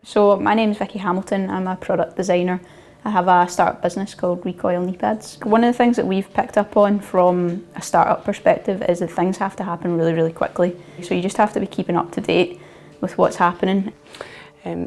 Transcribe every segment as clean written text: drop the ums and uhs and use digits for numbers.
So my name's Vicky Hamilton, I'm a product designer. I have a startup business called Recoil Knee Pads. One of the things that we've picked up on from a startup perspective is that things have to happen really, really quickly. So you just have to be keeping up to date with what's happening.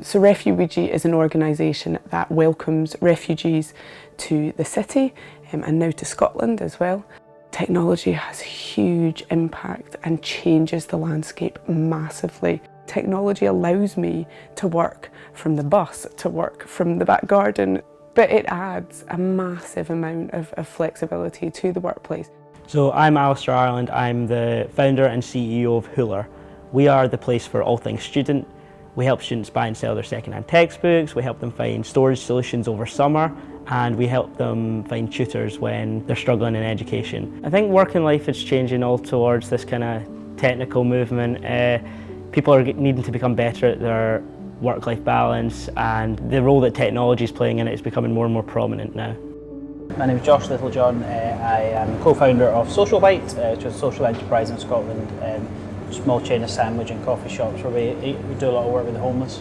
So Refugee is an organisation that welcomes refugees to the city and now to Scotland as well. Technology has a huge impact and changes the landscape massively. Technology allows me to work from the bus, to work from the back garden, but it adds a massive amount of flexibility to the workplace. So I'm Alasdair Ireland, I'm the founder and CEO of Hoolr. We are the place for all things student. We help students buy and sell their second-hand textbooks, we help them find storage solutions over summer, and we help them find tutors when they're struggling in education. I think working life is changing all towards this kind of technical movement. People are needing to become better at their work-life balance, and the role that technology is playing in it is becoming more and more prominent now. My name is Josh Littlejohn. I am co-founder of Social Bite, which is a social enterprise in Scotland. Small chain of sandwich and coffee shops where we do a lot of work with the homeless.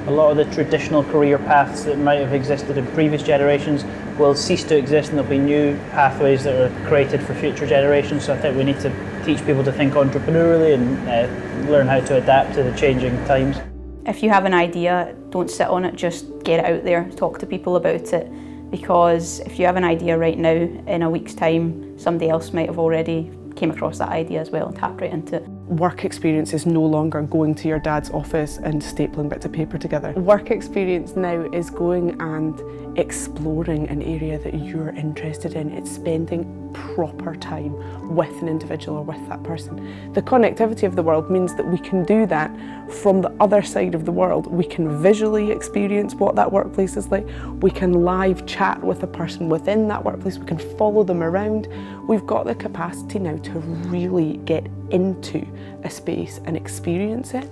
A lot of the traditional career paths that might have existed in previous generations will cease to exist, and there'll be new pathways that are created for future generations. So I think we need to teach people to think entrepreneurially and learn how to adapt to the changing times. If you have an idea, don't sit on it, just get it out there, talk to people about it, because if you have an idea right now, in a week's time, somebody else might have already came across that idea as well and tapped right into it. Work experience is no longer going to your dad's office and stapling bits of paper together. Work experience now is going and exploring an area that you're interested in. It's spending proper time with an individual or with that person. The connectivity of the world means that we can do that from the other side of the world. We can visually experience what that workplace is like. We can live chat with a person within that workplace. We can follow them around. We've got the capacity now to really get into a space and experience it.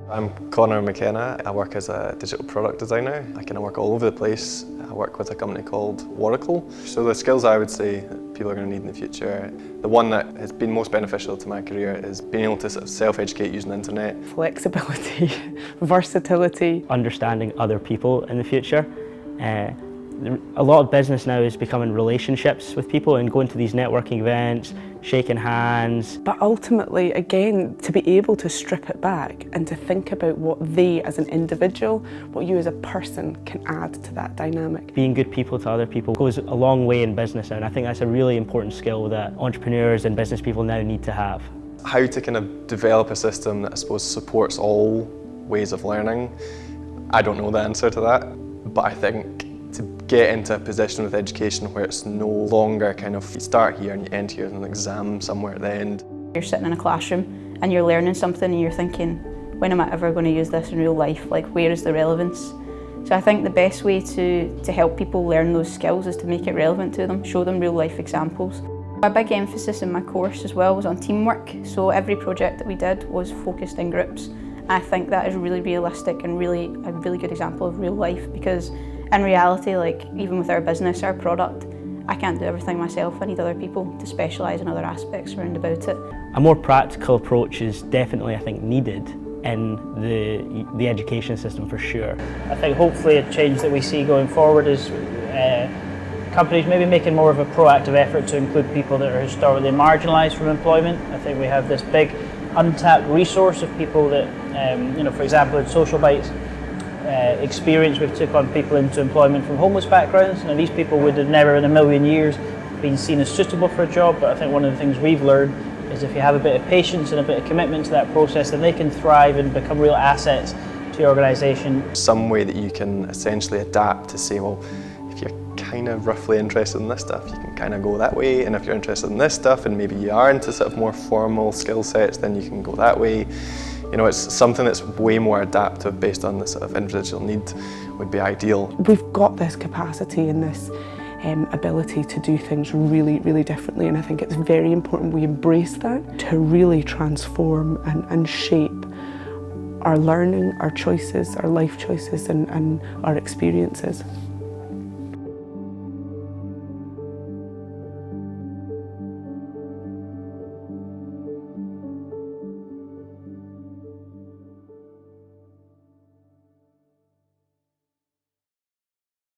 I'm Conor McKenna. I work as a digital product designer. I kind of work all over the place. I work with a company called Waracle. So the skills I would say people are going to need in the future, the one that has been most beneficial to my career is being able to sort of self-educate using the internet. Flexibility, versatility. Understanding other people in the future. A lot of business now is becoming relationships with people and going to these networking events, shaking hands. But ultimately, again, to be able to strip it back and to think about what they as an individual, what you as a person can add to that dynamic. Being good people to other people goes a long way in business now, and I think that's a really important skill that entrepreneurs and business people now need to have. How to kind of develop a system that I suppose supports all ways of learning, I don't know the answer to that, but I think to get into a position with education where it's no longer kind of you start here and you end here with an exam somewhere at the end. You're sitting in a classroom and you're learning something and you're thinking, when am I ever going to use this in real life? Like, where is the relevance? So I think the best way to help people learn those skills is to make it relevant to them, show them real life examples. A big emphasis in my course as well was on teamwork, so every project that we did was focused in groups. I think that is really realistic and a really good example of real life, because in reality, like even with our business, our product, I can't do everything myself. I need other people to specialise in other aspects around about it. A more practical approach is definitely, I think, needed in the education system for sure. I think hopefully a change that we see going forward is companies maybe making more of a proactive effort to include people that are historically marginalised from employment. I think we have this big untapped resource of people that, for example, in Social Bite's experience, we've took on people into employment from homeless backgrounds. Now, these people would have never in a million years been seen as suitable for a job, but I think one of the things we've learned is if you have a bit of patience and a bit of commitment to that process, then they can thrive and become real assets to your organisation. Some way that you can essentially adapt to say, well, if you're kind of roughly interested in this stuff, you can kind of go that way, and if you're interested in this stuff and maybe you are into sort of more formal skill sets, then you can go that way. You know, it's something that's way more adaptive based on the sort of individual need would be ideal. We've got this capacity and this ability to do things really, really differently, and I think it's very important we embrace that to really transform and shape our learning, our choices, our life choices and our experiences.